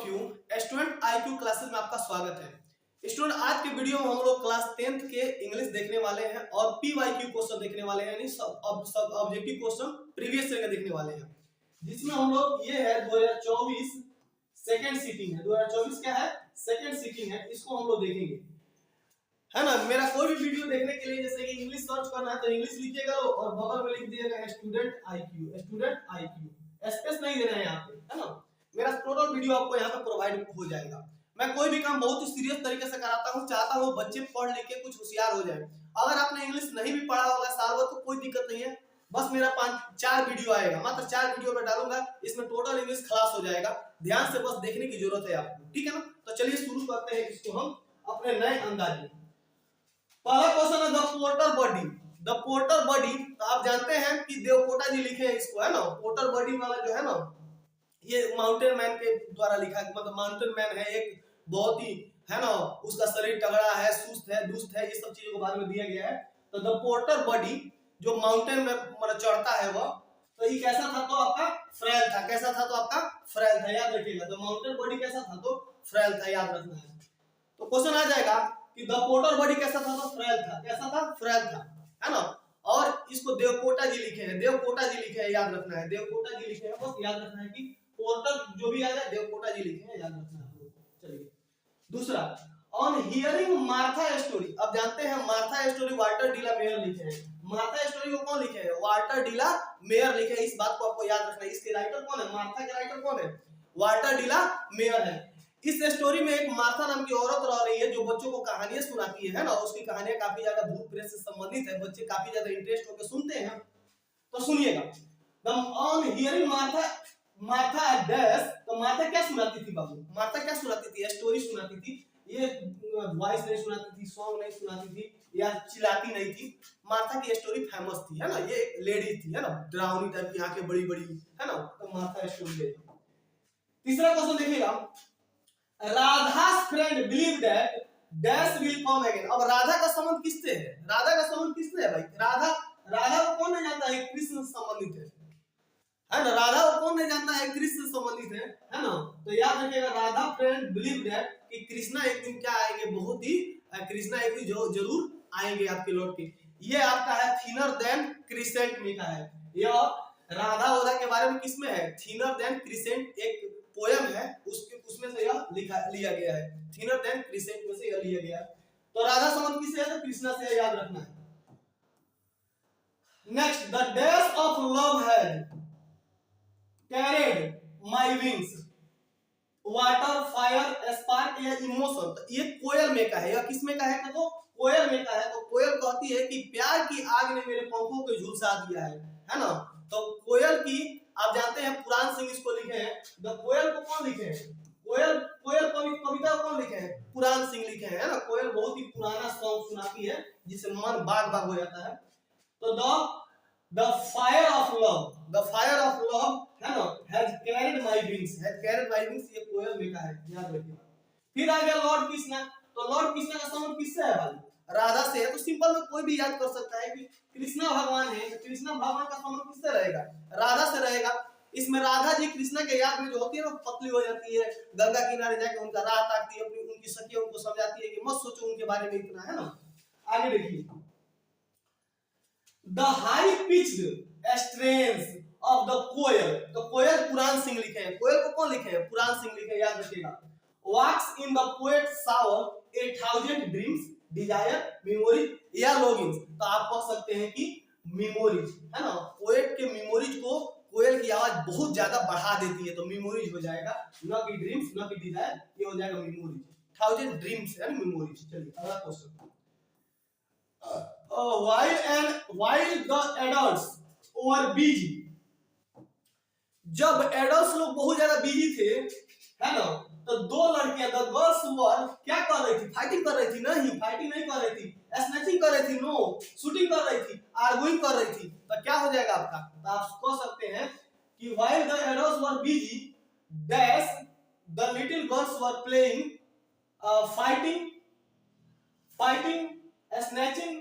Q student IQ classes में आपका स्वागत है। स्टूडेंट आज के वीडियो में हम लोग क्लास 10th के इंग्लिश देखने वाले हैं और PYQ क्वेश्चन देखने वाले हैं, यानी सब ऑब्जेक्टिव क्वेश्चन प्रीवियस ईयर के देखने वाले हैं, जिसमें हम लोग ये है 2024 सेकंड सीटिंग है। 2024 क्या है? सेकंड सीटिंग है, इसको हम लोग देखेंगे, है ना। मेरा कोई भी वीडियो देखने के लिए जैसे कि इंग्लिश सर्च करना है तो इंग्लिश लिखिएगा और बगल में लिख दिएगा स्टूडेंट IQ, स्पेस नहीं देना है यहाँ पे, है ना। मेरा टोटल वीडियो आपको यहाँ पे प्रोवाइड हो जाएगा। मैं कोई भी काम बहुत ही सीरियस तरीके से कराता हूँ, चाहता हूँ बच्चे पढ़ लिख के कुछ होशियार हो जाए। अगर आपने इंग्लिश नहीं भी पढ़ा होगा साल भर तो कोई दिक्कत नहीं है, बस मेरा 4 वीडियो आएगा, मात्र 4 वीडियो में डालूंगा, इसमें टोटल इंग्लिश खलास हो जाएगा। ध्यान से बस देखने की जरूरत है आपको, ठीक है ना। तो चलिए शुरू करते हैं इसको हम अपने नए अंदाज में। पहला क्वेश्चन है the porter body. The porter body, तो आप जानते हैं कि देवकोटा जी लिखे हैं इसको, है ना। पोर्टर बॉडी वाला जो है ना, ये माउंटेन मैन के द्वारा लिखा, मतलब माउंटेन मैन है एक, बहुत ही, है ना, उसका शरीर तगड़ा है, सुस्त है, दुस्त है, ये सब चीजों के बारे में दिया गया है। तो द पोर्टर बॉडी जो माउंटेन में मतलब चढ़ता है वो, तो ये कैसा था? तो आपका फ्रेल था। कैसा था? तो आपका फ्रेल था, याद रखिएगा। तो माउंटेन बॉडी कैसा था? तो फ्रेल था, याद रखना है। तो क्वेश्चन आ जाएगा कि द पोर्टर बॉडी कैसा था? तो फ्रेल था। कैसा था? फ्रेल था, है ना। और इसको देवकोटा जी लिखे हैं, देवकोटा जी लिखे हैं, याद रखना है। देवकोटा जी लिखे हैं, बस याद रखना है कि पोर्टर जो भी आ जाए देवकोटा जी लिखे हैं, याद रखना है। चलिए दूसरा, ऑन हियरिंग मार्था स्टोरी। अब जानते हैं मार्था स्टोरी वाल्टर डिला मेयर लिखे हैं। मार्था स्टोरी को कौन लिखे हैं? वाल्टर डिला मेयर लिखे हैं। इस बात को आपको याद रखना है। इसके राइटर कौन है? मार्था के राइटर कौन है? वाल्टर डिला मेयर है। इस स्टोरी में एक मार्था नाम की औरत रह रही है जो बच्चों को कहानियां सुनाती है ना। उसकी कहानियां काफी ज्यादा भूत प्रेत से संबंधित है, बच्चे काफी ज्यादा इंटरेस्ट होकर सुनते हैं। तो सुनिएगा, ऑन हियरिंग मार्था डैश। तो मार्था क्या सुनाती थी बाबू? मार्था क्या सुनाती थी? स्टोरी सुनाती थी। ये वॉइस नहीं सुनाती थी, सॉन्ग नहीं सुनाती थी, या चिल्लाती नहीं थी। मार्था की स्टोरी फेमस थी, है ना। ये एक लेडी थी, है ना, डरावनी टाइप की, आंखें बड़ी बड़ी, है ना। तो मार्था स्टोरी है। तीसरा क्वेश्चन देखिएगा, राधा's friend believed that dash will come again। अब राधा का संबंध किससे है? राधा का संबंध किससे है भाई? राधा को कौन नहीं जानता है? कृष्ण से संबंधित है ना। राधा को कौन नहीं जानता है? कृष्ण से संबंधित है ना। तो याद रखिएगा, राधा फ्रेंड बिलीव दैट कि कृष्णा एक दिन क्या आएंगे, बहुत ही, कृष्णा एक दिन जरूर आएंगे आपके लौट के। ये आपका है थिनर देन क्रिसेंट में का है। यह राधा ओधा के बारे में किसमें है? थिनर देन क्रिसेंट एक पोयम है, उसमें से यह लिया गया है। थिनर देन क्रिसेंट में से यह लिया गया है। तो राधा संबंध किससे है? तो कृष्णा से, याद रखना है। Next, the dash of love had carried my wings, water, fire, spark या इमोशन। तो ये कोयल में का है। यह किस में का है? तो कोयल में का है। तो कोयल कहती है कि प्यार की आग ने मेरे पंखों को झुलसा दिया है ना। तो कोयल की, आप जानते हैं पुराण सिंह इसको लिखे हैं। द कोयल को कौन लिखे हैं? कोयल कविता को कौन लिखे हैं? पुराण सिंह लिखे हैं, है ना। कोयल बहुत ही पुराना सॉन्ग सुनाती है जिससे मन बाग बाग हो जाता है। तो द फायर ऑफ लव, है ना, हैज कैरिड माय विंग्स, ये कोयल में का है, याद रखिएगा। फिर आ गया लॉर्ड कृष्णा। तो लॉर्ड कृष्णा का संबंध किससे है भाई? राधा से है। तो सिंपल में कोई भी याद कर सकता है कि कृष्णा भगवान है, तो कृष्णा भगवान का संबंध किससे रहेगा? राधा से रहेगा। इसमें राधा जी कृष्णा के याद में जो होती है ना, पतली हो जाती है, गंगा किनारे जाके उनका राह ताकती है, अपनी उनकी सखियों को समझाती है कि मत सोचो उनके बारे में इतना, है ना। आगे देखिए, the high pitched strains of the koel. तो कोयल पुराण सिंह लिखे हैं। कोयल को कौन लिखे हैं? पुराण सिंह लिखे हैं, याद रखिएगा। Walks in the poet shower 8000 dreams, desire, memories या लॉगिंग्स। तो आप कह सकते हैं कि मेमोरीज, है ना। पोएट के मेमोरीज को कोयल की आवाज बहुत ज्यादा बढ़ा देती है, तो मेमोरीज हो जाएगा, न कि ड्रीम्स, न कि डिजायर, ये हो जाएगा मेमोरीज। 1000 ड्रीम्स है मेमोरीज। चलिए अगला question, while the adults were busy। जब एडल्ट्स लोग बहुत ज्यादा बिजी थे, है ना, तो दो लड़कियां, द गर्ल्स वर, क्या कर रही थी? फाइटिंग कर रही थी? नहीं, फाइटिंग नहीं कर रही थी। स्नैचिंग कर रही थी? नो। शूटिंग कर रही थी? आर्गुइंग कर रही थी। तो क्या हो जाएगा आपका? तो आप कह सकते हैं कि while the adults were busy dash the little girls were playing, fighting, snatching,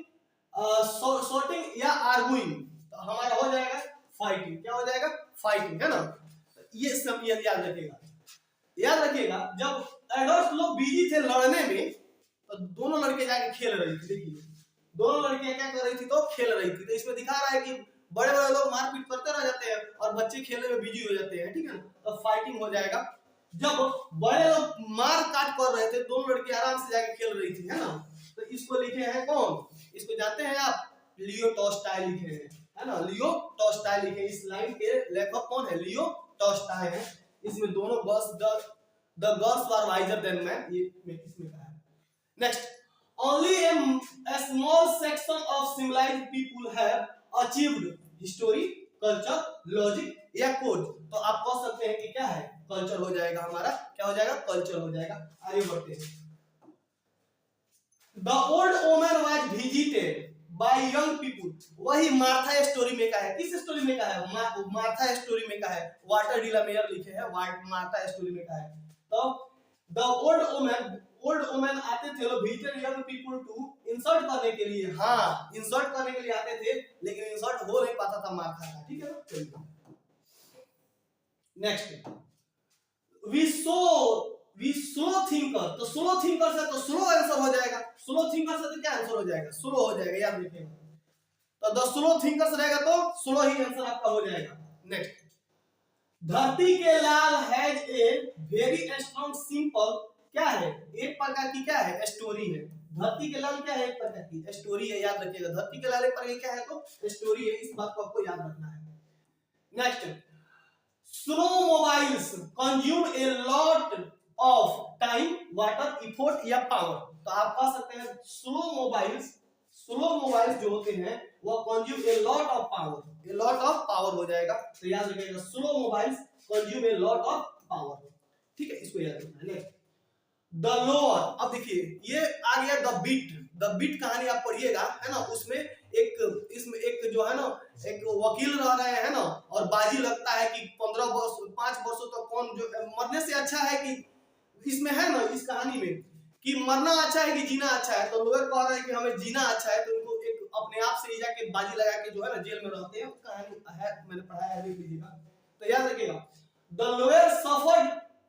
shouting या आर्गुइंग। तो हमारा हो जाएगा फाइटिंग। क्या हो जाएगा? फाइटिंग, है ना। ये सब याद रखिएगा। याद रखिएगा, जब एडल्ट लोग बिजी थे लड़ने में तो दोनों लड़के जाके खेल रही थी। देखिए दोनों लड़कियां क्या कर रही थी, तो खेल रही थी। तो इसमें दिखा रहा है कि बड़े बड़े लोग मारपीट करते रह जाते हैं और बच्चे खेलने में बिजी हो जाते हैं, ठीक है ना, तो फाइटिंग हो जाएगा। जब बड़े लोग मार काट कर रहे थे, दोनों लड़की आराम से जाके खेल रही थी, है ना। तो इसको लिखे हैं कौन, इसको जानते हैं आप, लियो टॉल्स्टॉय लिखे हैं, है ना, लियो टॉल्स्टॉय लिखे। इस लाइन के लेखक कौन है, लियो टॉल्स्टॉय है। इसमें दोनों girls, the girls were visor then man, ये किसमें कहा है। Next, only a small section of civilized people have achieved history, culture, logic या code। तो आप कह सकते हैं कि क्या है, कल्चर हो जाएगा हमारा, क्या हो जाएगा, कल्चर हो जाएगा। आगे बढ़ते हैं। The old woman was visited by young people, वही मार्था स्टोरी में का है। किस स्टोरी में का है, मार्था स्टोरी में का है। वाटर डिलामेयर लिखे हैं, मार्था स्टोरी में का है। तो the old woman आते थे लोग, visited young people to insert करने के लिए, हाँ इंसर्ट करने के लिए आते थे, लेकिन इंसर्ट हो नहीं पाता था मार्था का, ठीक है ना। चलिए नेक्स्ट, वी स्लो थिंकर। तो स्लो थिंकर से तो स्लो आंसर हो जाएगा, स्लो थिंकर से तो क्या आंसर हो जाएगा, स्लो हो जाएगा, याद रखिएगा। तो द स्लो थिंकर्स रहेगा तो स्लो ही आंसर आपका हो जाएगा। Next, Dharti ke Lal has a very strong simple, क्या है, एक प्रकार की क्या है, स्टोरी है। धरती के लाल क्या है, एक प्रकार की स्टोरी है, याद रखिएगा। धरती के लाल एक प्रकार की क्या है, तो स्टोरी है, इस बात को आपको याद रखना है। Next, snowmobiles consume a lot of time, water, effort या power। तो आप कह सकते हैं snowmobiles जो होते हैं वो consume a lot of power हो जाएगा। तो याद रखिएगा snowmobiles consume a lot of power, ठीक है, इसको याद रखना है। द लोअर, अब देखिए ये आ गया द बीट कहानी आप पढ़िएगा, है ना। उसमें इसमें एक जो है ना, एक वकील रह रहे हैं ना, और बाजी लगता है कि 5 वर्षों तक कौन जो मरने से अच्छा है कि, इसमें है ना इस कहानी में कि मरना अच्छा है कि जीना अच्छा है। तो लोअर कह रहे हैं कि हमें जीना अच्छा है, तो उनको एक अपने आप से ही जाके बाजी लगा के जो है ना जेल में रहते हैं। कहानी है, मैंने पढ़ाया है, देख लीजिएगा। तो याद रखिएगा, the lower suffered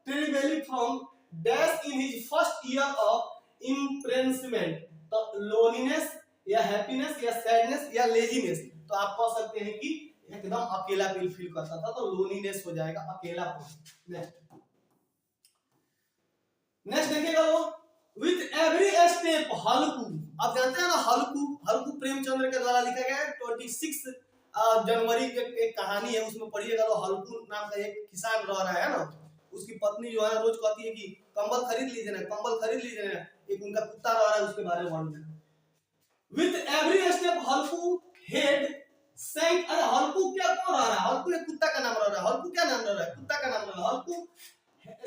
terribly from dash in his first year of imprisonment. तो लोनलीनेस या हैप्पीनेस या सैडनेस या लेजीनेस। तो आप कह सकते हैं कि एकदम अकेला फील करता था, तो लोनलीनेस हो जाएगा, अकेलापन। नेक्स्ट देखिएगा वो, विथ एवरी स्टेप हल्कू। आप जानते हैं ना हल्कू प्रेमचंद्र के द्वारा लिखा गया है। 26 जनवरी के एक कहानी है, उसमें पढ़िएगा। तो हल्कू नाम का एक किसान रह रहा है ना, उसकी पत्नी जो है रोज कहती है कि कंबल खरीद लीजिए ना। एक उनका कुत्ता रह रहा है, उसके बारे में वर्णन है। With every step Halku head सैंक। अरे हल्कू क्या कौन रह रहा है, हल्कू एक कुत्ता का नाम रह रहा है। हल्कू क्या नाम रह रहा है, कुत्ता का नाम रह रहा है। Halku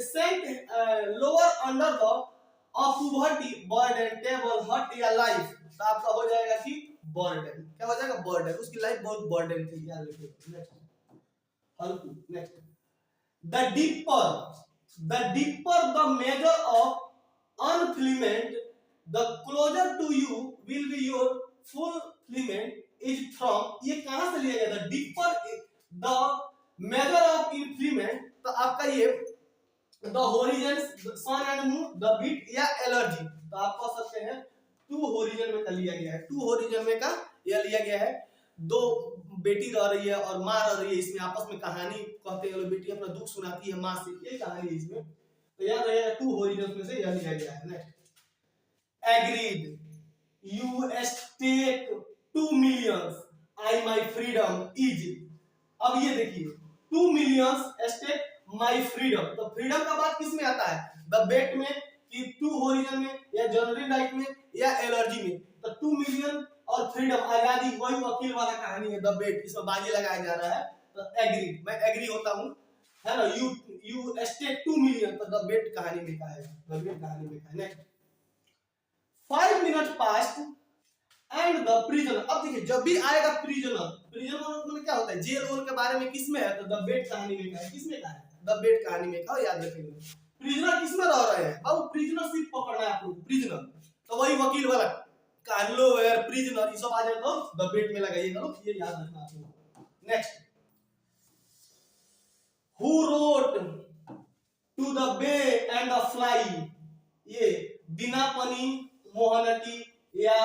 sank lower under the poverty burden table hut या लाइफ। तो आपका हो जाएगा कि बर्डन, क्या हो जाएगा, बर्डन। उसकी लाइफ बहुत बर्डन थी, याद रखिए। Next Halku. Next, the deeper the measure of unfulfillment, the closer to you will be your fulfillment is from। ये कहां से लिया गया था, deeper the measure of fulfillment। तो आपका ये the horizon, the sun and moon, the beat या allergy। तो आप कह सकते हैं टू होरिजन में का लिया गया है, टू होरिजन में का यह लिया गया है। दो बेटी रह रही है और माँ रह रही है, इसमें आपस में कहानी कहते हैं, बेटी अपना दुख सुनाती है माँ से, ये कहानी है इसमें। तो याद रहेगा टू होरिजन में से यह लिया गया है। Next, agreed you stake 2 million I my freedom is. अब ये देखिए 2 million स्टेक माय फ्रीडम। तो फ्रीडम का बात किस में आता है, द बेट में, कि टू होरिजन में या जनरल राइट में या एलर्जी में। तो 2 million और फ्रीडम आजादी, वही वकील वाला कहानी है द बेट, इसमें बाजी लगाया जा रहा है। तो एग्री, मैं एग्री होता हूं, है ना। You stake 2 million। तो द बेट कहानी में का है, द बेट कहानी में का है। Next, 5 minutes past and the prisoner. अब देखिए जब भी आएगा प्रिजनर मतलब क्या होता है, जेल वोल के बारे में किसमें है, तो द बेट कहानी में का है। किसमें का है, द बेट कहानी में का, याद रखिएगा। प्रिजनर किसमें रह रहे हैं, अब प्रिजनरशिप पकड़ना है आपको, प्रिजनर। तो वही वकील वाला कार्लोवेयर प्रिजनर, ये सब आ जाए तो द बेट में लगाइएगा, ये याद रखना आपको। Next, who wrote to the bay and the fly, ये बिना पनी मोहनटी या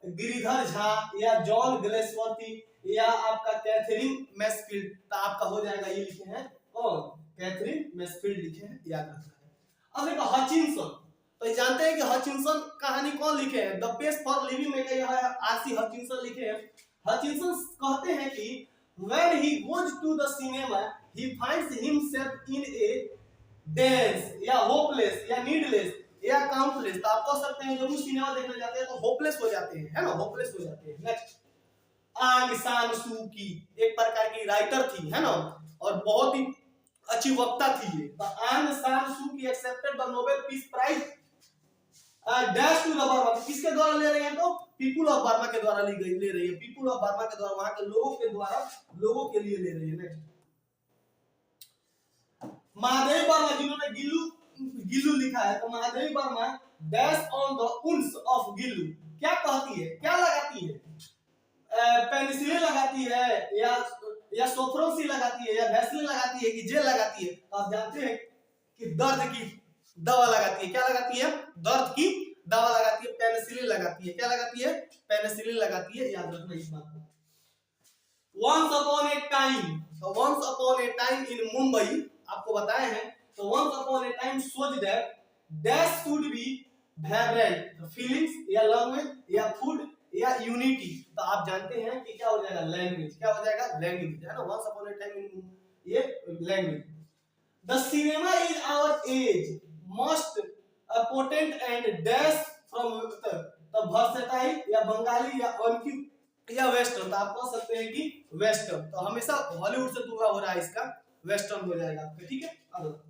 गिरिधर झा या जॉन ग्लेसवर्ती या आपका कैथरीन मैसफील्ड, तो आपका हो जाएगा ये लिखे हैं कौन, कैथरीन मैसफील्ड लिखे हैं, याद रखना है। अब देखो हचिंसन, तो ये जानते हैं कि हचिंसन कहानी कौन लिखे हैं, द पेस फॉर लिविंग में क्या है आरसी हचिंसन लिखे हैं। हचिंसन कहते हैं कि when he goes to the cinema he finds himself in a dense या hopeless या needless या countless, तो आप कह सकते हैं जब वो सिनेमा देखने जाते हैं तो होपलेस हो जाते हैं, है ना, होपलेस हो जाते हैं। नेक्स्ट, आंग सान सू की एक प्रकार की राइटर थी, है ना, और बहुत ही अच्छी वक्ता थी ये। तो आंग San Suu Kyi accepted the Nobel peace prize dash to the Burma, किसके द्वारा ले रहे हैं, तो पीपुल ऑफ बर्मा के द्वारा ली गई, ले रही है पीपुल ऑफ बर्मा के द्वारा, वहां के लोगों के द्वारा, लोगों के लिए ले रही है। नेक्स्ट, महादेवी वर्मा जिन्होंने गिल्लू लिखा है, तो Mahadevi Verma dash on the उन्स ऑफ गिल्लू, क्या कहती है, क्या लगाती है, पेनिसिलिन लगाती है या सोफ्रोसी लगाती है या वैसलिन लगाती है कि जेल लगाती है। आप जानते हैं कि दर्द की दवा लगाती है, क्या लगाती है, दर्द की दवा लगाती है, पेनिसिलिन लगाती है, क्या लगाती है, पेनिसिलिन लगाती है, याद रखना इस बात को। वंस अपॉन ए टाइम, तो once upon a time in Mumbai आपको बताए हैं, तो once upon a time such that dash should be vibrant feelings या लैंग्वेज या फूड या यूनिटी, तो आप जानते हैं कि क्या हो जाएगा, लैंग्वेज, क्या हो जाएगा, लैंग्वेज, है ना, once upon a time in, ये language. The cinema is our age most potent and dash from the versatile या बंगाली या अनकी या वेस्टर्न, तो आप कह सकते हैं कि वेस्टर्न, तो हमेशा हॉलीवुड से दूर हो रहा है, इसका वेस्टर्न हो जाएगा आपका, ठीक है। अब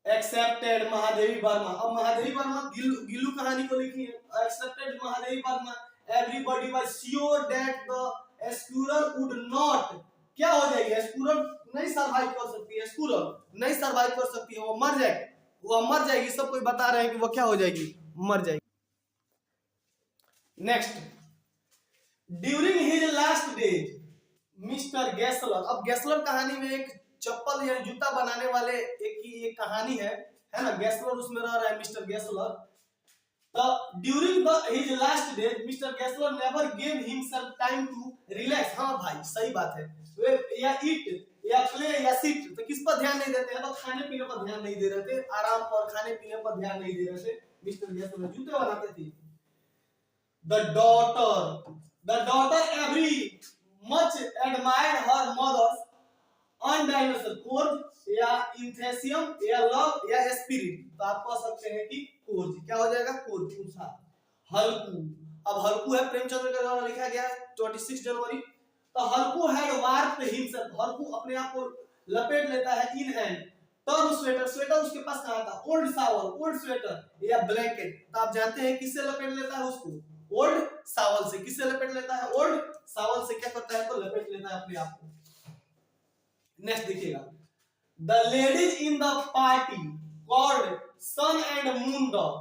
एक्सेप्टेड महादेवी वर्मा, अब महादेवी वर्मा गिल्लू कहानी को लिखी है, accepted Mahadevi Verma everybody was sure that the squirrel would not, क्या हो जाएगी, स्क्यूरल नहीं सरवाइव कर सकती है, स्क्यूरल नहीं सरवाइव कर सकती है, वो मर जाएगी, वो मर जाएगी, सब कोई बता रहे हैं कि वो क्या हो जाएगी, मर जाएगी। Next, during his last days mister Gessler, अब गेस्लर कहानी में एक चप्पल या जूता बनाने वाले एक की एक कहानी है ना, गेस्लर उसमें रह रहा है मिस्टर गेस्लर। तो during his last days mister Gessler never give himself time to relax, हाँ भाई सही बात है, या ईट या प्ले या सिट, तो किस पर ध्यान नहीं देते हैं, तो खाने पीने पर ध्यान नहीं दे रहे थे, आराम पर, खाने पीने पर ध्यान नहीं दे रहे थे, मिस्टर गेस्लर जूते बनाते थे। The daughter every much admired her mother's undiagnosed courage या enthusiasm या love या spirit, तो आप कह सकते हैं कि कोर्ज, क्या हो जाएगा, कोर्ज उत्साह। हल्कू, अब हल्कू है प्रेमचंद्र के द्वारा लिखा गया 26 जनवरी, तो हल्कू हैड वार्प्ड हिमसेल्फ, हल्कू अपने आप को लपेट लेता है, in hand turn sweater, sweater उसके पास कहां था, ओल्ड सावल, ओल्ड स्वेटर या ब्लैंकेट, तो आप जानते हैं किससे लपेट लेता है उसको, ओल्ड सावल से, किससे लपेट लेता है, ओल्ड सावल से, क्या करता है, तो लपेट लेता है अपने आप को। नेक्स्ट देखिएगा, the ladies in the party called sun and moon dog,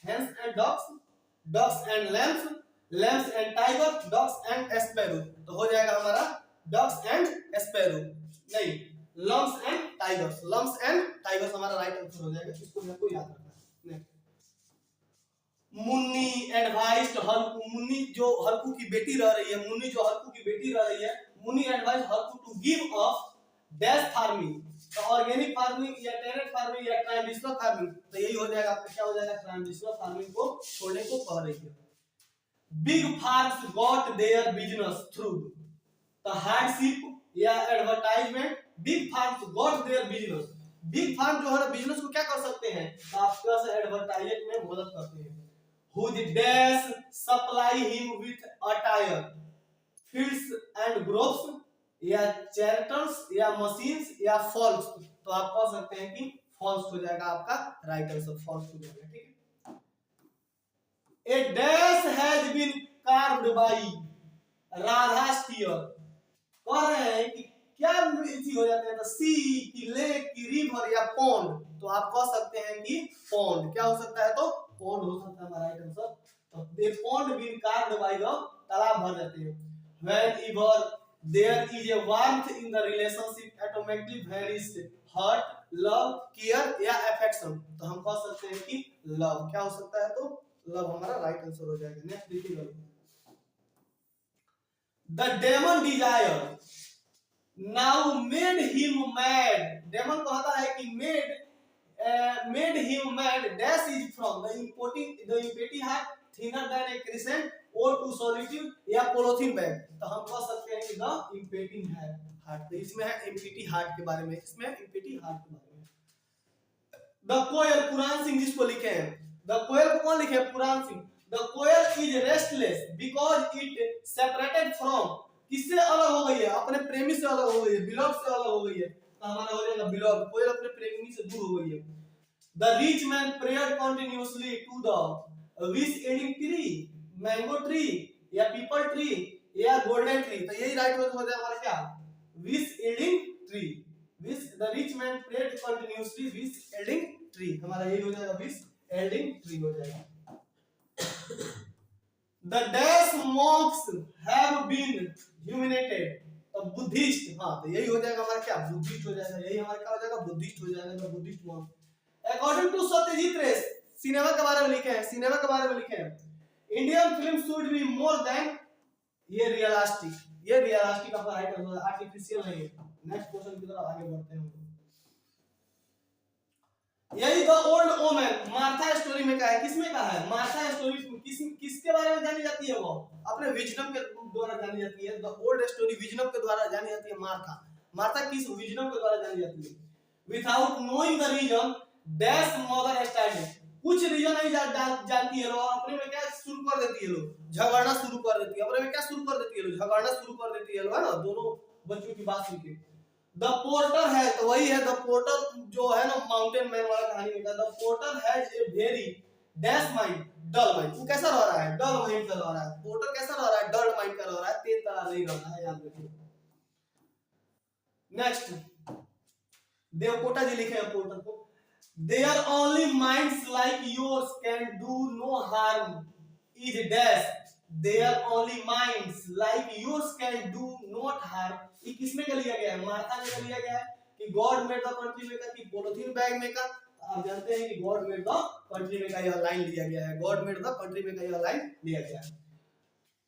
hens and dogs, dogs and lambs, lambs and tiger, dogs and sparrow, तो हो जाएगा हमारा डॉग्स एंड स्पैरो, नहीं lambs and tigers, lambs and tigers हमारा right answer हो जाएगा, इसको मेरे को याद रखना है। मुन्नी एडवाइज्ड हल्कू, मुन्नी जो हल्कू की बेटी रह रही है, मुन्नी जो हल्कू की बेटी रह रही है, Munni advised Halku to give up dash farming, तो ऑर्गेनिक फार्मिंग या टेरेट फार्मिंग या ट्रांजिशनल फार्मिंग, तो यही हो जाएगा आपका, क्या हो जाएगा, ट्रांजिशनल फार्मिंग को छोड़ने को कह रही है। Big farms got their business through the hardship या advertisement, big farms got their business, big farm जो है बिजनेस को क्या कर सकते हैं, तो आप कैसे एडवर्टाइजमेंट में मदद करते हैं। Who the dash supply him with attire, fields and groves या charities या machines या false, तो आप कह सकते हैं कि false हो जाएगा आपका राइट आंसर, false हो जाएगा, ठीक है। A dash has been carved by Radha steer, कह रहे हैं कि क्या इसी हो जाता है, तो सी की लेक की रिवर या पॉन्ड, तो आप कह सकते हैं कि पॉन्ड, क्या हो सकता है, तो पॉन्ड हो सकता है हमारा राइट आंसर। तो they pond been carved by the, तालाब भर जाते हैं। Whenever there is a warmth in the relationship automatically varies hurt, love, care या अफेक्शन, तो हम कह सकते हैं कि लव। क्या हो सकता है? तो लव हमारा राइट आंसर हो जाएगा। नेक्स्ट देखिएगा, the demon desire now made him mad. Demon कहता है कि made him mad dash is from the empty heart, thinner than a crescent, और टू सॉलिट्यूड या पॉलीथीन बैग। तो हम कह सकते हैं कि द इम्पेटिंग हार्ट। तो इसमें है इम्पेटी हार्ट के बारे में, इसमें इम्पेटी हार्ट के बारे में। द कोयल, पुराण सिंह जिसको लिखे हैं, द कोयल को कौन लिखे हैं? Puran Singh. The koel is restless because it separated from, किससे अलग हो गई है? अपने प्रेमी से अलग हो गई है, बिलव से अलग हो गई है। तो हमारा हो जाएगा बिलव। कोयल अपने प्रेमी से दूर हो गई है। The rich man prayed continuously to the wish ending tree, mango tree या पीपल ट्री या गोल्डन ट्री। तो यही राइट हो जाएगा हमारा क्या? Wish ending tree. Wish, the rich man prayed continuously wish ending tree, हमारा यही हो जाएगा विश एंडिंग ट्री हो जाएगा। The dash monks have been humiliated, तो बुद्धिस्ट, हाँ तो यही हो जाएगा हमारा क्या? बुद्धिस्ट हो जाएगा। यही हमारा क्या हो जाएगा? बुद्धिस्ट हो जाएगा, Buddhist monk। According to Satyajit Ray, cinema के बारे में लिखे हैं, सिनेमा के बारे में लिखे हैं, Indian film should be more than, ये रियलिस्टिक, ये रियलिस्टिक आपका राइट आंसर है, आर्टिफिशियल नहीं है। नेक्स्ट क्वेश्चन की तरफ आगे बढ़ते हैं। यही the old woman, Martha story में कहा है, किसमें कहा है? मार्था स्टोरी किसके बारे में जानी जाती है? वो अपने विजडम के द्वारा जानी जाती है। द ओल्ड स्टोरी विजडम के द्वारा जानी जाती है मार्था। मार्था किस विजडम के द्वारा जानी जाती है? Without knowing the reason dash mother started, कुछ रीजन नहीं जानती है, लोग अपने में क्या शुरू कर देती है, लोग झगड़ना शुरू कर देती है, अपने में क्या शुरू कर देती है, लोग झगड़ना शुरू कर देती है, लोग है ना, दोनों बच्चों की बात सुन के। द पोर्टर है, तो वही है द पोर्टर जो है ना, माउंटेन मैन वाला कहानी में, the porter has a very dash mind, dull mind. वो कैसा रह रहा है? डल माइंड का रह रहा है। पोर्टर कैसा रह रहा है? डल माइंड का रह रहा है, तेज तरह नहीं रह रहा है, याद रखिए। नेक्स्ट देवकोटा जी लिखे हैं पोर्टर को, there only minds like yours can do no harm is dash, there only minds like yours can do not harm. ये किसमें का लिया गया है? मार्था में का लिया गया है कि गॉड मेड द कंट्री में का, कि पॉलीथीन बैग में का? आप जानते हैं कि गॉड मेड द कंट्री में का यह लाइन लिया गया है, गॉड मेड द कंट्री में का यह लाइन लिया गया है।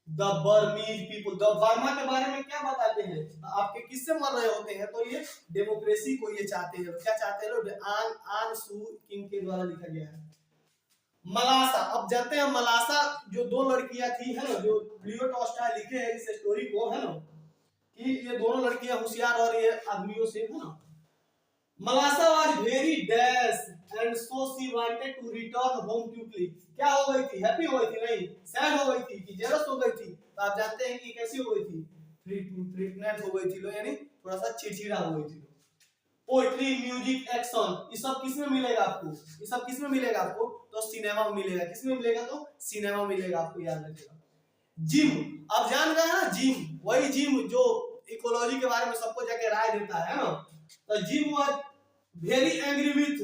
The Burmese people, the Burma के बारे में क्या बताते हैं? आपके किससे मर रहे होते हैं? तो ये डेमोक्रेसी को ये चाहते हैं। क्या चाहते हैं लोग? आन सू किंग के द्वारा लिखा गया है। मलासा, अब जानते हैं मलासा जो दो लड़कियां थी, है ना, जो लियो टॉल्स्टॉय लिखे हैं इस स्टोरी को, है ना, कि ये दोनों लड़कियां होशियार और ये आदमियों से, है ना। Malasa was very dash and so she wanted to return home quickly. क्या हो गई थी? हैप्पी हो गई थी? नहीं, सैड हो गई थी कि जेलस हो गई थी? तो आप जानते हैं कि कैसी हो गई थी? फ्रीटनेट हो गई थी, लो यानी थोड़ा सा चिड़चिड़ा हो गई थी। पोएट्री, म्यूजिक, एक्शन, ये सब किसमें मिलेगा आपको? ये सब किसमें मिलेगा आपको? तो सिनेमा में मिलेगा। किसमें मिलेगा? तो सिनेमा में मिलेगा, आपको याद रखिएगा। जिम, आप जान गए हैं ना, जिम, वही जिम जो इकोलॉजी के बारे में सबको जाके राय देता है ना। तो gym was very angry with,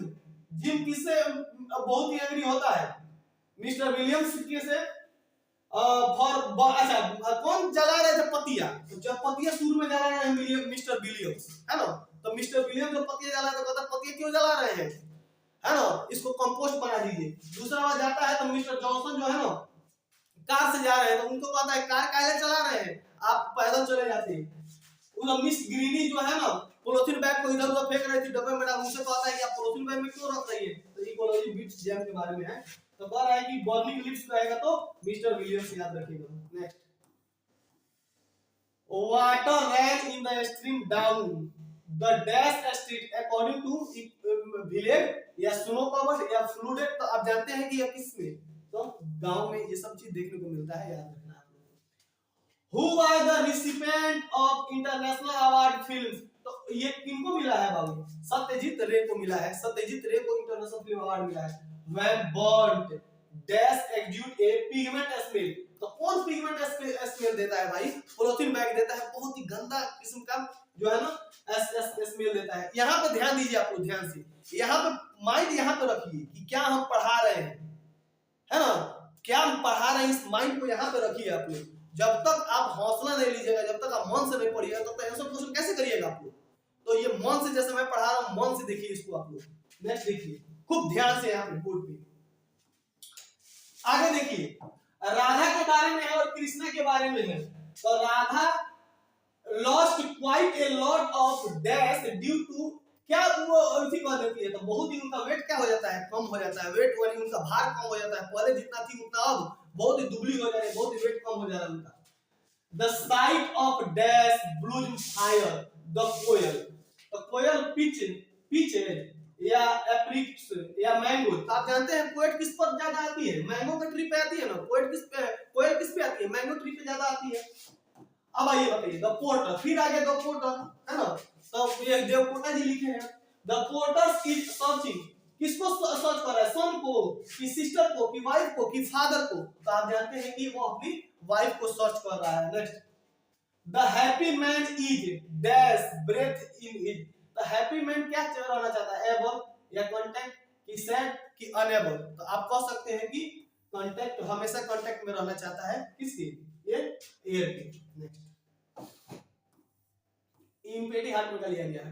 gym किससे बहुत ही एंग्री होता है? मिस्टर विलियम्स के से। अच्छा, कौन जला रहे थे? पतिया। तो जब पतिया शुरू में जला रहे हैं मिस्टर विलियम्स, है ना, तो मिस्टर विलियम्स जब पतिया जला रहे, तो कहता पतिया क्यों जला रहे हैं, है ना, इसको कंपोस्ट बना दीजिए। दूसरा बार जाता है तो मिस्टर जॉनसन जो है ना, कार से जा रहे हैं, तो उनको कहता है कार काहे चला रहे हैं, आप पैदल चले जाते हैं। उधर मिस ग्रीनी जो है ना, पॉलीथीन बैग को इधर उधर फेंक रही थी डब्बे में डाल, उनसे कहता है कि आप पॉलीथीन बैग में क्यों रख रही है? तो इकोलॉजी बिट्स जैम के बारे में है। तो कह रहा है कि बर्निंग लिप्स कहेगा तो मिस्टर विलियम्स याद रखिएगा। Next, water ran in the stream down the dash street according to village या स्नो कवर्ड या फ्लूडेड। तो आप जानते हैं कि यह किसमें? तो गांव में ये सब चीज देखने को मिलता है, याद रखना आप लोग। Who was the recipient of international award films? तो ये किनको मिला है बाबू? सत्यजीत रे को मिला है। सत्यजीत रे को इंटरनेशनल फिल्म अवार्ड मिला है। When burnt dash exude a pigment smell। तो कौन पिगमेंट स्मेल देता है भाई? पॉलीथीन बैग देता है, बहुत ही गंदा किस्म का जो है ना स्मेल देता है। यहाँ पे ध्यान दीजिए आप लोग, ध्यान से, यहाँ पे माइंड यहाँ पे रखिए कि क्या हम पढ़ा रहे हैं, है ना, क्या हम पढ़ा रहे हैं, इस माइंड को यहाँ पे रखिए आप लोग। जब तक आप हौसला नहीं लीजिएगा, जब तक आप मन से नहीं पढ़िएगा, तब तक आंसर क्वेश्चन कैसे करिएगा आप लोग? तो ये मन से, जैसे मैं पढ़ा रहा हूँ मन से देखिए इसको आप लोग। नेक्स्ट देखिए खूब ध्यान से यहाँ पे बोर्ड पे। आगे देखिए राधा के बारे में है और कृष्णा के बारे में है। तो Radha lost quite a lot of dash due to, क्या वो ऐसी कह देती है तो बहुत ही उनका वेट क्या हो जाता है, कम हो जाता है। वेट यानी उनका भार कम हो जाता है, पहले जितना थी उतना अब बहुत ही दुबली हो जा रही है, बहुत ही वेट कम हो जा रहा है उनका। The sight of dash blues fire the koel, तो कोयल पीच या एप्रिक्स या मैंगो। तो आप जानते हैं पोएट किस पर ज्यादा आती है, मैंगो के ट्री पे आती है ना। पोएट किस पे, कोयल किस पे आती है, मैंगो ट्री पे ज्यादा आती है। अब आइए बताइए द पोर्टर, फिर आगे द पोर्टर है ना। तो ये देवकोटा जी लिखे हैं द पोर्टर इज सर्चिंग, किसको सर्च कर रहा है, सन को कि सिस्टर को कि वाइफ को कि फादर को। तो आप जानते हैं कि वो अपनी वाइफ को सर्च कर रहा है। Next the happy man is dash breath in his, तो हैप्पी मैन क्या रहना चाहता है, एबल या कांटेक्ट कि सैड कि अनेबल। तो आप कह सकते हैं कि कांटेक्ट, हमेशा कांटेक्ट में रहना चाहता है किसके, ये एयर के। नेक्स्ट इम्पेटी हार्ट में लिया गया है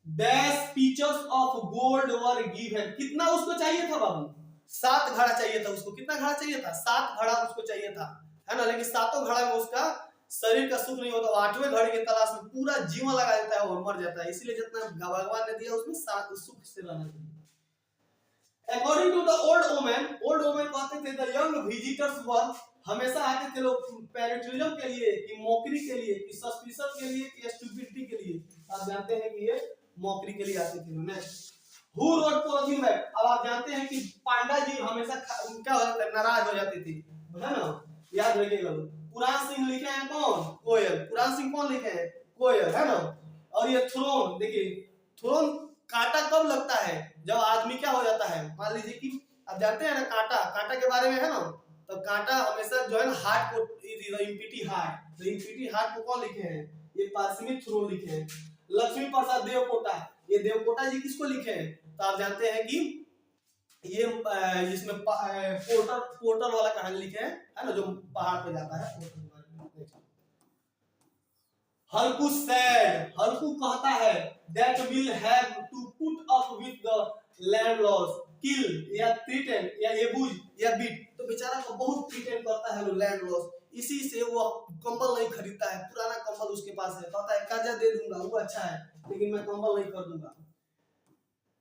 dash pitchers of gold were given, कितना उसको चाहिए था बाबू, 7 घड़ा चाहिए था उसको। कितना घड़ा चाहिए था, 7 घड़ा उसको चाहिए था, है ना। लेकिन 7 घड़ा में उसका शरीर का सुख नहीं होता, 8वें घड़े की तलाश में पूरा जीवन लगा देता है और मर जाता है। इसलिए जितना भगवान ने दिया उसमें 7 सुख से रहना चाहिए। According to the old women कहते थे द यंग विजिटर्स वर, हमेशा आते थे लोग पैरेंटिज्म के लिए कि मौकरी के लिए कि सस्पिशन के लिए कि स्टुपिडिटी के लिए। आप जानते हैं कि ये मौकरी के लिए आते थे। Next who wrote polythene bag, अब आप जानते हैं कि पांडा जी हमेशा क्या हो जाता है, नाराज हो जाती थी, है ना। याद रखिएगा पुराण सिंह लिखे हैं कौन, कोयल। पुराण सिंह कौन लिखे हैं, कोयल, है ना। और ये थ्रोन, देखिए थ्रोन कांटा कब लगता है, जब आदमी क्या हो जाता है, मान लीजिए कि आप जानते हैं ना कांटा के बारे में है ना। तो कांटा हमेशा जो है ना हार्ट को, इम्पिटी हार्ट को कौन लिखे हैं, ये पार्सिमिक थ्रोन लिखे हैं। लक्ष्मी प्रसाद देवकोटा, ये देवकोटा जी किसको लिखे हैं, तो आप जानते हैं कि ये जिसमें पोर्टल वाला कहानी लिखे हैं, है ना, जो पहाड़ पे जाता है। हल्कू सैड, हल्कू कहता है that will have to put up with the landlords, kill या threaten या abuse या beat। तो बेचारा को बहुत थ्रेटन करता है वो लैंडलॉर्ड, इसी से वो कंबल नहीं खरीदता है। पुराना कंबल उसके पास है, कहता है कर्जा दे दूंगा वो अच्छा है लेकिन मैं कंबल नहीं कर दूंगा।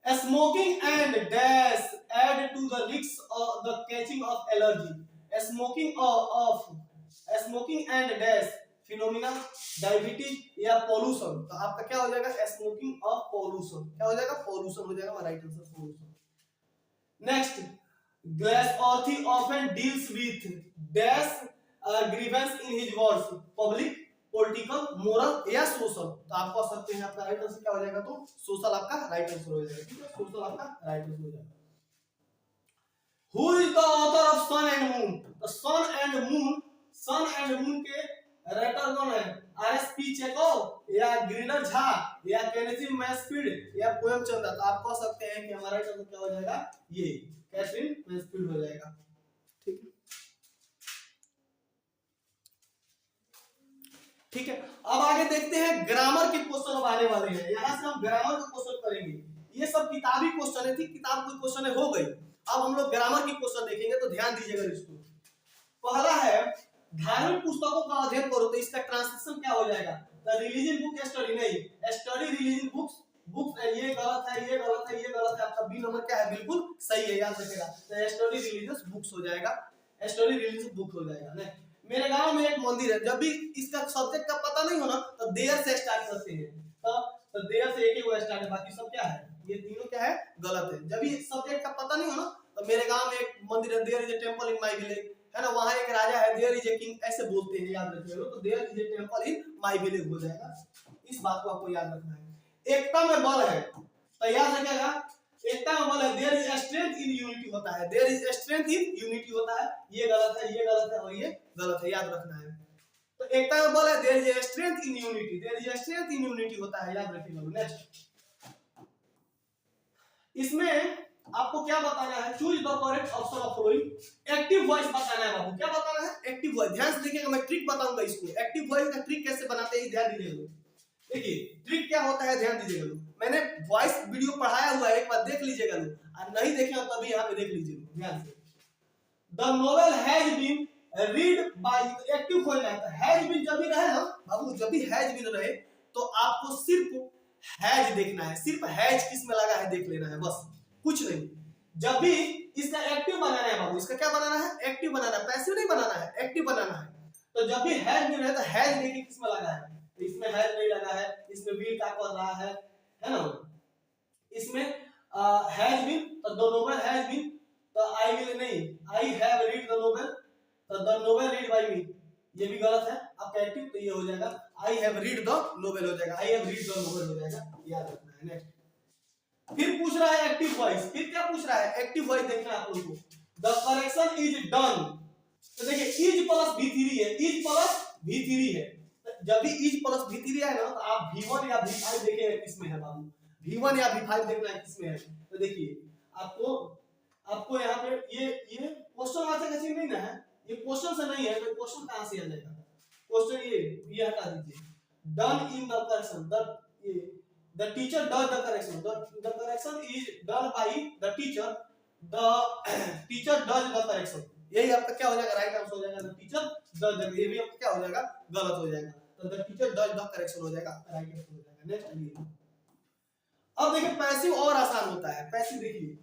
Smoking and dash add to the risks of the catching of allergy. Smoking and dash phenomena diabetes या पॉल्यूशन। तो आपका क्या हो जाएगा, स्मोकिंग और पॉल्यूशन, क्या हो जाएगा, पॉल्यूशन हो जाएगा, right answer pollution. Next Galsworthy often deals with dash grievances in his words, public, political, moral या सोशल। तो आप कह सकते हैं आपका राइट आंसर क्या हो जाएगा, तो सोशल आपका राइट आंसर हो जाएगा। ठीक है, सोशल आपका राइट आंसर हो जाएगा। Who is the author of sun and moon, तो सन एंड मून के राइटर कौन है, आरएसपी चेकोव या ग्रीनर झा या केनेसी मैसफील्ड या पोएम चंद्र। तो आप कह सकते हैं कि हमारा राइट आंसर क्या हो जाएगा, ये कैथरीन मैसफील्ड हो जाएगा। ठीक है, ठीक है। अब आगे देखते हैं ग्रामर के क्वेश्चन आने वाले हैं, यहां से हम ग्रामर के क्वेश्चन करेंगे। ये सब किताबी क्वेश्चन थी, किताब की क्वेश्चन हो गई। अब हम लोग ग्रामर की क्वेश्चन देखेंगे, तो ध्यान दीजिएगा इसको। पहला है धार्मिक पुस्तकों का अध्ययन करो, तो इसका ट्रांसलेशन क्या हो जाएगा, द रिलीजियन बुक स्टडी, नहीं स्टडी रिलीजियन बुक्स। ये गलत है, ये गलत है, ये गलत है। आपका बी नंबर क्या है, बिल्कुल सही है, याद रखिएगा। तो स्टडी रिलीजियस बुक्स हो जाएगा, स्टडी रिलीजियस बुक हो जाएगा। नहीं, मेरे गांव में एक मंदिर है, जब भी इसका सब्जेक्ट का पता नहीं होना तो देयर से स्टार्ट करते हैं। तो देयर से एक ही वो स्टार्ट है, बाकी सब क्या है, ये तीनों क्या है, गलत है। जब भी सब्जेक्ट का पता नहीं होना तो मेरे गांव में एक मंदिर है, there is a temple in my village, है ना, वहां एक राजा है, देयर इज अ किंग, ऐसे बोलते हैं, याद रखिएगा। तो there is a temple in my village हो जाएगा। इस बात को आपको याद रखना है। एकता में बल है, तो याद रखिएगा, एकता में बल है, there is strength in unity होता है, there is strength in unity होता है। ये गलत है, ये गलत है और ये गलत है, याद रखना है। तो एकता में बल है, there is strength in unity, there is strength in unity होता है, याद रखिएगा। नेक्स्ट इसमें आपको क्या बताना है, choose the correct option of following. Active voice बताना है बाबू, क्या बताना है, एक्टिव वॉइस। ध्यान से देखिएगा, मैं ट्रिक बताऊंगा इसको, एक्टिव वॉइस का ट्रिक कैसे बनाते हैं ध्यान दीजिएगा। देखिए ट्रिक क्या होता है, ध्यान दीजिएगा लोग, मैंने वॉइस वीडियो पढ़ाया हुआ है, एक बार देख लीजिएगा लोग, और नहीं देखे हो तभी यहाँ पे देख लीजिए ध्यान से। The novel has been read by, active खोलना है, तो हैज बीन जब भी रहे ना बाबू, जब भी हैज बीन रहे तो आपको सिर्फ हैज देखना है, सिर्फ हैज किस में लगा है देख लेना है, बस कुछ नहीं। जब भी इसका एक्टिव बनाना है बाबू, इसका क्या बनाना है, एक्टिव बनाना है, पैसिव नहीं बनाना है, एक्टिव बनाना है। तो जब भी हैज बीन रहे तो हैज देखिए किस में लगा है, तो इसमें हैज नहीं लगा है, इसमें विल क्या कर रहा है ना, इसमें हैज बीन, तो द नोवेल हैज बीन, तो आई विल नहीं, I have read the novel, तो द नोवेल रीड बाय मी, ये भी गलत है आपका एक्टिव, तो ये हो जाएगा I have read the novel हो जाएगा, I have read the novel हो जाएगा, याद रखना है। नेक्स्ट फिर पूछ रहा है एक्टिव वॉइस, फिर क्या पूछ रहा है, एक्टिव वॉइस देखना है आप लोगों को, द करेक्शन इज डन, तो देखिए इज प्लस v3 है, इज प्लस v3 है, जब भी इज प्लस v3 है ना तो आप v1 या v5 देखिए किसमें है बाबू, v1 या v5 देखना है किसमें है। तो देखिए आपको यहाँ पे ये क्वेश्चन आंसर का चीज नहीं ना है, ये क्वेश्चन से नहीं है, तो क्वेश्चन कहां से आ जाएगा, क्वेश्चन ये हटा दीजिए, done in the correction, the teacher does the correction, the correction is done by the teacher, the teacher does the correction, यही आपका क्या हो जाएगा, राइट आंसर हो जाएगा, the teacher does the, ये भी आपका क्या हो जाएगा, गलत हो जाएगा, तो the teacher does the correction हो जाएगा, राइट आंसर हो जाएगा। नेक्स्ट अब देखिए पैसिव और आसान होता है, पैसिव देखिए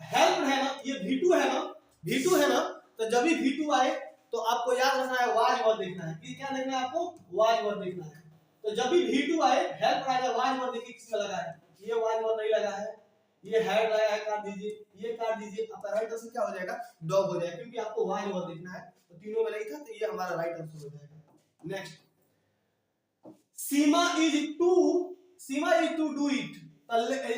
हेल्प है ना, ये v2 है ना, v2 है ना, तो जब भी v2 आए तो आपको याद रखना है वाज वर्ड देखना है, कि क्या देखना है आपको, वाज वर्ड देखना है। तो जब भी v2 आए हेल्प आएगा, वाज वर्ड देखिए किसमें लगा है, ये वाज वर्ड नहीं लगा है, ये हेड लगा है, काट दीजिए, ये काट दीजिए, आपका राइट आंसर क्या हो जाएगा, डॉग हो जाएगा, क्योंकि आपको वाज वर्ड देखना है, तो तीनों में नहीं था, तो ये हमारा राइट आंसर हो जाएगा। Next Seema is to do it,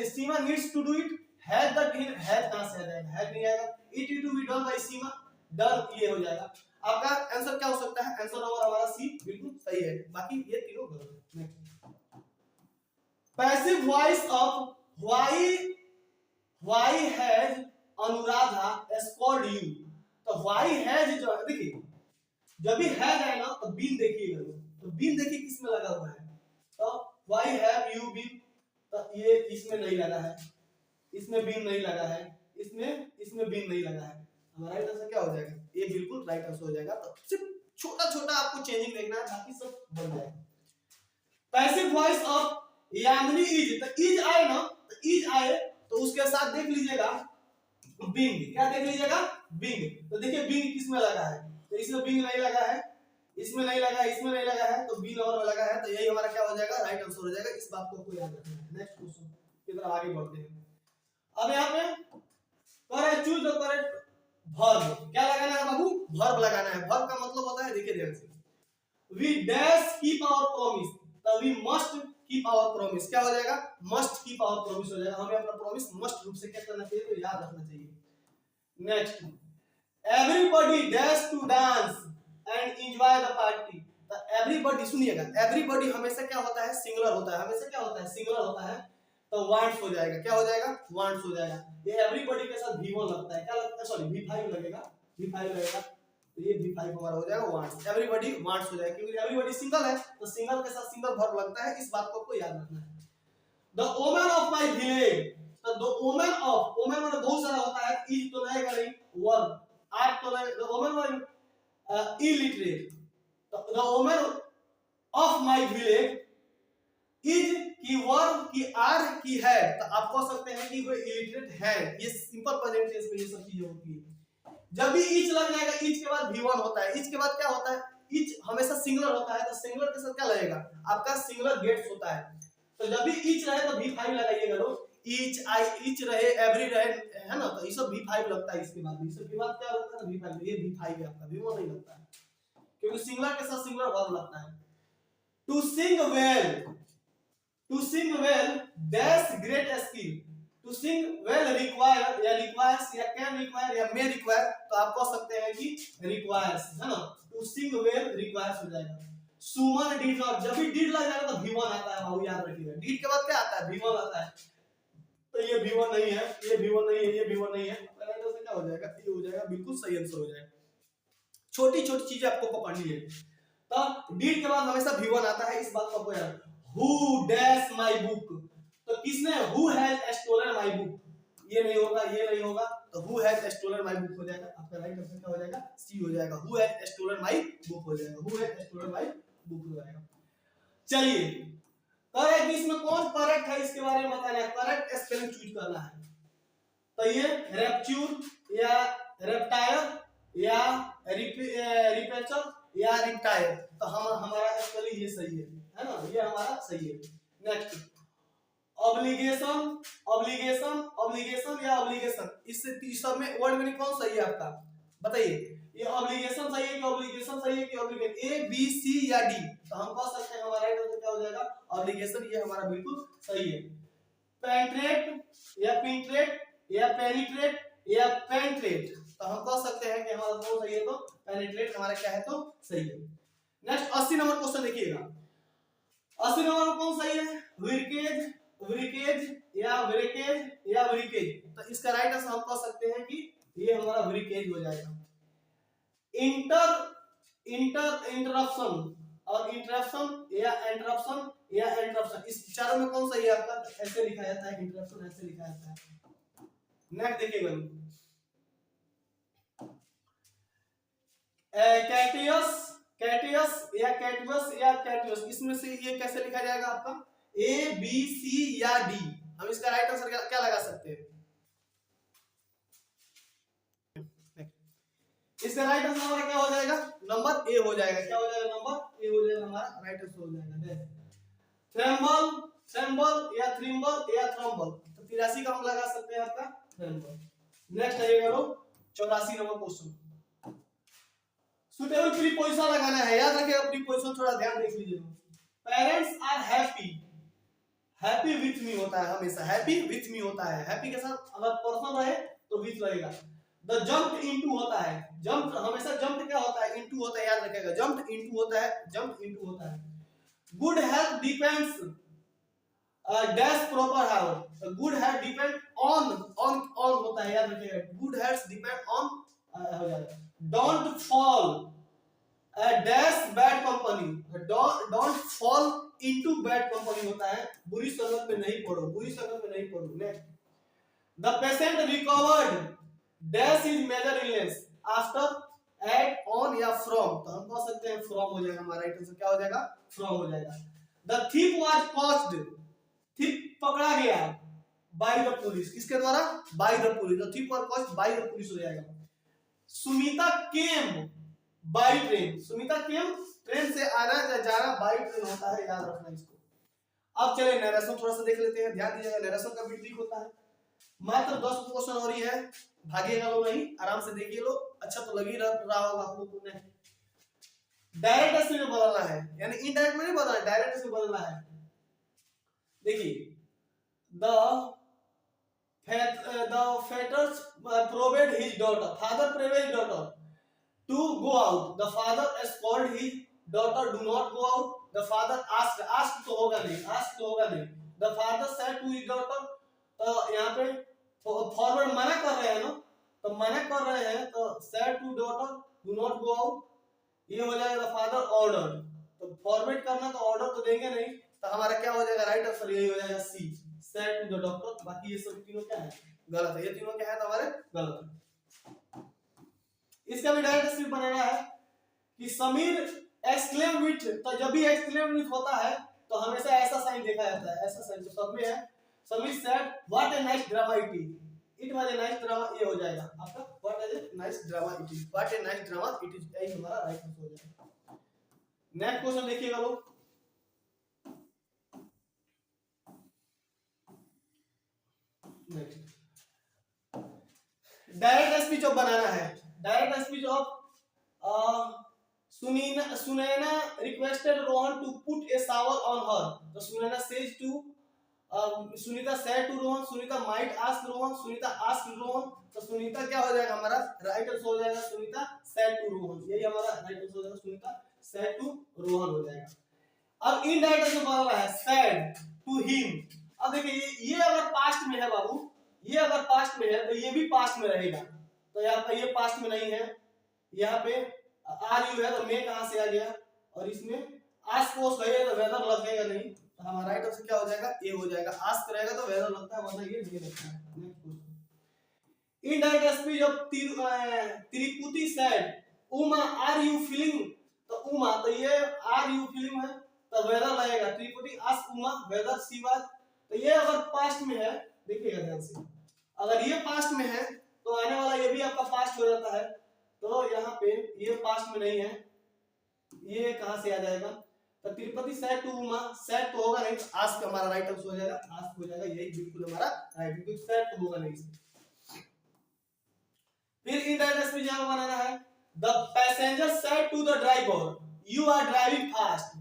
Seema needs to do it, has the has कहां से आ जाएगा, हैज नहीं आएगा, it is to be done by Seema, done ये हो जाएगा। आपका आंसर क्या हो सकता है, आंसर नंबर हमारा सी बिल्कुल सही है, बाकी ये तीनों गलत है। Passive voice of why has Anuradha escorted you, तो व्हाई हैज जो देखिए जब भी हैज आए ना तो बीन देखिएगा, तो बीन देखिए किसमें लगा हुआ है, तो व्हाई हैव यू बीन, तो ये इसमें नहीं लगा है, इसमें बीन नहीं लगा है, इसमें बीन नहीं लगा है, हमारा राइट आंसर क्या हो जाएगा, ये बिल्कुल राइट आंसर हो जाएगा। तो सिर्फ छोटा छोटा आपको चेंजिंग देखना है, बाकी सब बन जाएगा। Passive voice of Yamini is, तो इज आए ना, तो इज आए तो उसके साथ देख लीजिएगा बिंग, क्या देख लीजिएगा, बिंग, तो देखिए बिंग किसमें लगा है, तो इसमें बिंग नहीं लगा है, इसमें नहीं लगा है, इसमें नहीं लगा है, तो बिंग और में लगा है, तो यही हमारा क्या हो जाएगा, राइट आंसर हो जाएगा। इस बात को याद रखना है। नेक्स्ट क्वेश्चन की तरफ आगे बढ़ते हैं। अब यहाँ पे correct choose the correct verb, क्या लगाना है बाबू, वर्ब लगाना है। वर्ब का मतलब होता है, देखिए ध्यान से, we dash keep our promise, तो we must keep our promise, क्या हो जाएगा, मस्ट कीप आवर प्रॉमिस हो जाएगा, हमें अपना प्रॉमिस मस्ट रूप से क्या करना चाहिए, तो याद रखना चाहिए। Next everybody dash to dance and enjoy the party, तो एवरीबॉडी सुनिएगा, एवरीबॉडी हमेशा क्या होता है, सिंगुलर होता है, हमेशा क्या होता है, सिंगुलर होता है, तो वांट्स हो जाएगा, क्या हो जाएगा, वांट्स हो जाएगा। ये एवरीबॉडी के साथ v1 लगता है, क्या लगता है, सॉरी v5 लगेगा, v5 लगेगा, तो ये v5 हमारा हो जाएगा वांट्स, एवरीबॉडी वांट्स हो जाएगा, क्योंकि एवरीबॉडी सिंगल है, तो सिंगल के साथ सिंगल वर्ब लगता है, इस बात को आपको याद रखना है। The woman of my village, तो द वुमन ऑफ, वुमन में बहुत सारा होता है, इज तो रहेगा नहीं, वर्ब, आर तो रहेगा, द वुमन इलिटरेट, तो the woman of my village is की वर्ब की आर की है, तो आप कह सकते हैं कि वो इलिटरेट है, ये सिंपल प्रेजेंट टेंस में ये सब चीजें होती है। जब भी इच लग जाएगा, इच के बाद v1 होता है, इच के बाद क्या होता है, इच हमेशा सिंगुलर होता है, तो सिंगुलर के साथ क्या लगेगा, आपका सिंगुलर गेट्स होता है, तो जब भी इच रहे तो v5 लगाइएगा लोग, इच आई इच रहे, एवरी रहे, है ना, तो ये सब v5 लगता है, इसके बाद इसके बाद क्या लगता है, v5, ये v5 है आपका, v1 नहीं लगता है, क्योंकि सिंगुलर के साथ सिंगुलर वर्ब लगता है। To sing well that's great skill, to sing well require या रिक्वायर्स या कैन रिक्वायर या मे रिक्वायर, तो आप कह सकते हैं कि रिक्वायर्स, है ना, टू सिंग वेल रिक्वायर्स हो जाएगा। सुमन डिड नॉट, जब भी डिड लग जाएगा तो v1 आता है, बाबू याद रखिएगा, डिड के बाद क्या आता है, v1 आता है, तो ये v1 नहीं है, ये v1 नहीं है, ये v1 नहीं है, तो ऐसे क्या हो जाएगा, ये हो जाएगा, बिल्कुल सही आंसर हो जाएगा। छोटी छोटी चीजें आपको पकड़नी है, तो डिड के बाद हमेशा v1 आता है, इस बात को आपको याद। हु डैश माय बुक, तो किसने who has stolen my book, ये नहीं होगा, ये नहीं होगा, तो who has stolen my book हो जाएगा। आपका राइट आंसर क्या हो जाएगा, सी हो जाएगा, who has stolen my book हो जाएगा, who has stolen my book हो जाएगा। चलिए करेक्ट, इसमें कौन करेक्ट है इसके बारे में बताना है, करेक्ट स्पेलिंग चूज करना है। तो ये रेप्च्यूर या रेप्टायर या रिपेचर या रिप्टायर, तो हमारा स्पेलिंग ये सही है ना, ये हमारा सही है। नेक्स्ट ऑब्लिगेशन, ऑब्लिगेशन, ऑब्लिगेशन या ऑब्लिगेशन, इससे सब में वर्ड में कौन सही है आपका बताइए, ये ऑब्लिगेशन सही है कि ऑब्लिगेशन सही है कि ऑब्लिगेशन, ए बी सी या डी, तो हम कह सकते हैं हमारा राइट आंसर क्या हो जाएगा, ऑब्लिगेशन, ये हमारा बिल्कुल सही है। पेंट्रेट या पिंट्रेट या पेनिट्रेट या पेंट्रेट, तो हम कह सकते हैं कि हमारा कौन सही है, तो पेनिट्रेट हमारा क्या है, तो सही है। नेक्स्ट 80 नंबर क्वेश्चन देखिएगा, 80 नंबर कौन सही है, विरकेज, विरकेज या विरकेज या विरकेज, तो इसका राइट आंसर हम कह सकते हैं कि ये हमारा विरकेज हो जाएगा। इंटर इंटरप्शन और इंटरप्शन या इंटरप्शन या इंटरप्शन, इस चारों में कौन सही है आपका, तो ऐसे लिखा जाता है, इंटरप्शन ऐसे लिखा जाता है। नेक्स्ट देखिएगा, कैटियस, कैटियस या कैटिवस या कैटियस, इसमें से ये कैसे लिखा जाएगा आपका, ए बी सी या डी, हम इसका राइट आंसर क्या लगा सकते हैं, इसका राइट आंसर हमारा क्या हो जाएगा, नंबर ए हो जाएगा, क्या हो जाएगा, नंबर ए हो जाएगा, हमारा राइट आंसर हो जाएगा। थ्रेम्बल, थ्रेम्बल या थ्रिम्बल या थ्रम्बल, तो 83 का हम लगा सकते हैं आपका थ्रेम्बल। नेक्स्ट आइएगा लो 84 नंबर क्वेश्चन, सुटेबल प्रीपोजिशन लगाना है, याद रखिएगा प्रीपोजिशन थोड़ा ध्यान देख लीजिए। Parents are happy, happy with me होता है, हमेशा हैप्पी विथ मी होता है, हैप्पी के साथ अगर पर्सन रहे तो विथ लगेगा। द जंप इनटू होता है, जंप हमेशा जंप क्या होता है, इनटू होता है, याद रखिएगा जंप इनटू होता है, जंप इनटू होता है। Good health depends dash proper how, good health depend on होता है, याद रखिएगा गुड हेल्थ डिपेंड ऑन हो जाएगा। Don't fall dash bad company, don't fall into bad company होता है, बुरी संगत में नहीं पड़ो, बुरी संगत में नहीं पड़ो। Next the patient recovered dash is major illness after at on या फ्रॉम, तो हम कह सकते हैं फ्रॉम हो जाएगा, हमारा राइट आंसर क्या हो जाएगा, फ्रॉम हो जाएगा। The thief was caught, thief पकड़ा गया बाय द पुलिस, किसके द्वारा, by the police, the thief was caught by the police हो जाएगा। Sunita came by train, Sunita came train से आना जाना बाय ट्रेन होता है, याद रखना इसको। अब चले नरेशन थोड़ा सा देख लेते हैं, ध्यान दीजिएगा नरेशन का भी ट्रिक होता है। मात्र 10 क्वेश्चन और ही है, भागिएगा लो नहीं, आराम से देखिए लो, अच्छा तो लग ही रहा होगा आप लोगों को। डायरेक्ट में बदलना है, यानी इनडायरेक्ट में नहीं बदलना, डायरेक्ट में बदलना है। देखिए the fathers probed his daughter, father probed his daughter to go out, the father scolded his daughter do not go out, the father asked तो होगा नहीं, asked तो होगा नहीं, the father said to his daughter, तो यहाँ पे forward मना कर रहे हैं ना, तो मना कर रहे हैं तो said to daughter do not go out, ये हो जाएगा the father ordered, तो फॉरवर्ड करना तो ऑर्डर तो देंगे नहीं, तो हमारा क्या हो जाएगा, राइट आंसर यही हो जाएगा सी, said to the doctor। बाकी ये सब तीनों क्या है, गलत है, ये तीनों क्या है हमारे गलत है। इसका भी डायरेक्ट स्क्रिप्ट बनाना है कि समीर एक्सक्लेम विथ, तो जब भी एक्सक्लेम विथ होता है तो हमेशा ऐसा साइन देखा जाता है, ऐसा साइन तो सब में है। Sameer said what a nice drama it is, it was a nice drama, ये हो जाएगा आपका what is a nice drama it is, what a nice drama it is, यही हमारा राइट आंसर हो जाएगा। नेक्स्ट क्वेश्चन देखिएगा लोग, डायरेक्ट स्पीच ऑफ बनाना है, direct speech of Sunaina requested Rohan to put a shower on her, तो Sunaina says to Sunita said to Rohan, Sunita might ask Rohan, Sunita ask Rohan, तो सुनीता क्या हो जाएगा हमारा राइट आंसर हो जाएगा, सुनीता सेड टू रोहन, यही हमारा राइट आंसर हो जाएगा, सुनीता सेड टू रोहन हो जाएगा। अब इनडायरेक्ट आंसर बना रहा है सेड टू हिम, अब देखिए ये अगर पास्ट में है बाबू, ये अगर पास्ट में है तो ये भी पास्ट में रहेगा, तो यहाँ पे ये पास्ट में नहीं है, यहाँ पे आर यू है तो मैं कहां से आ गया, और इसमें आस पोस है तो वेदर लगेगा नहीं, तो हमारा राइट आंसर क्या हो जाएगा, ए हो जाएगा। आस्क रहेगा तो वेदर लगता है, वरना ये नहीं लगता है। Next question, indirect speech of Tirupati said Uma are you feeling, तो उमा तो ये आर यू फीलिंग है, तो वेदर लगेगा। Tirupati ask Uma whether she was, तो ये अगर पास्ट में है, देखिएगा ध्यान से, अगर ये पास्ट में है तो आने वाला ये भी आपका पास्ट हो जाता है। तो यहाँ पे ये पास्ट में नहीं है, ये कहां से आ जाएगा, तो Tirupati said to Uma, said तो होगा नहीं, तो आस्क हमारा राइट आंसर हो जाएगा, आस्क हो जाएगा, यही बिल्कुल हमारा राइट, क्योंकि सेड तो होगा नहीं। फिर इनडायरेक्ट स्पीच यहां बनाना है, the passenger said to the driver you are driving fast,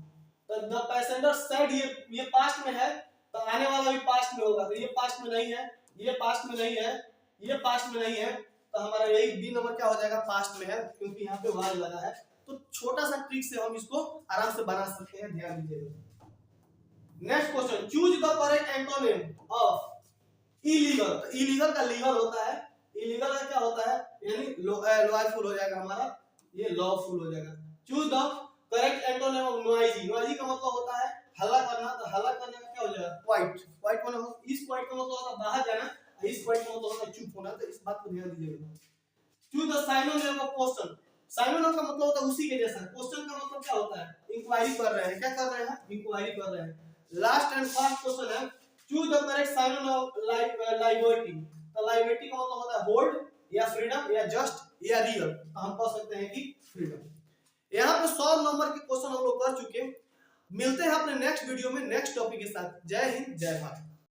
तो द पैसेंजर सेड ये पास्ट में है, तो आने वाला भी पास्ट में होगा, तो ये पास्ट में नहीं है, ये पास्ट में नहीं है, ये पास्ट में नहीं है, तो हमारा यही बी नंबर क्या हो जाएगा, पास्ट में है, क्योंकि यहाँ पे वाज लगा है। तो छोटा सा ट्रिक से हम इसको आराम से बना सकते हैं, ध्यान दीजिएगा। Next question, choose the correct antonym of illegal, तो इलीगल का लीगल होता है, इलीगल का क्या होता है, यानी लॉफुल हो जाएगा हमारा, ये लॉफुल हो जाएगा। Choose the correct antonym of noisy, noisy का मतलब होता है हल्ला करना, तो हल्ला करने का क्या हो जाएगा, क्वाइट, क्वाइट मतलब, इस क्वाइट का मतलब होता है बाहर जाना, इस क्वाइट का मतलब होता है चुप होना, तो इस बात को ध्यान दीजिएगा। Choose the synonym of question, synonym का मतलब होता है उसी के जैसा, क्वेश्चन का मतलब क्या होता है, इंक्वायरी कर रहे हैं, क्या कर रहे हैं, इंक्वायरी कर रहे हैं। लास्ट एंड फर्स्ट क्वेश्चन है, choose the correct synonym of liberty, तो लिबर्टी का मतलब होता है होल्ड या फ्रीडम या जस्ट या रियल, तो हम कह सकते हैं कि फ्रीडम। यहाँ पे 100 नंबर के क्वेश्चन हम लोग कर चुके हैं। मिलते हैं अपने नेक्स्ट वीडियो में नेक्स्ट टॉपिक के साथ। जय हिंद, जय भारत।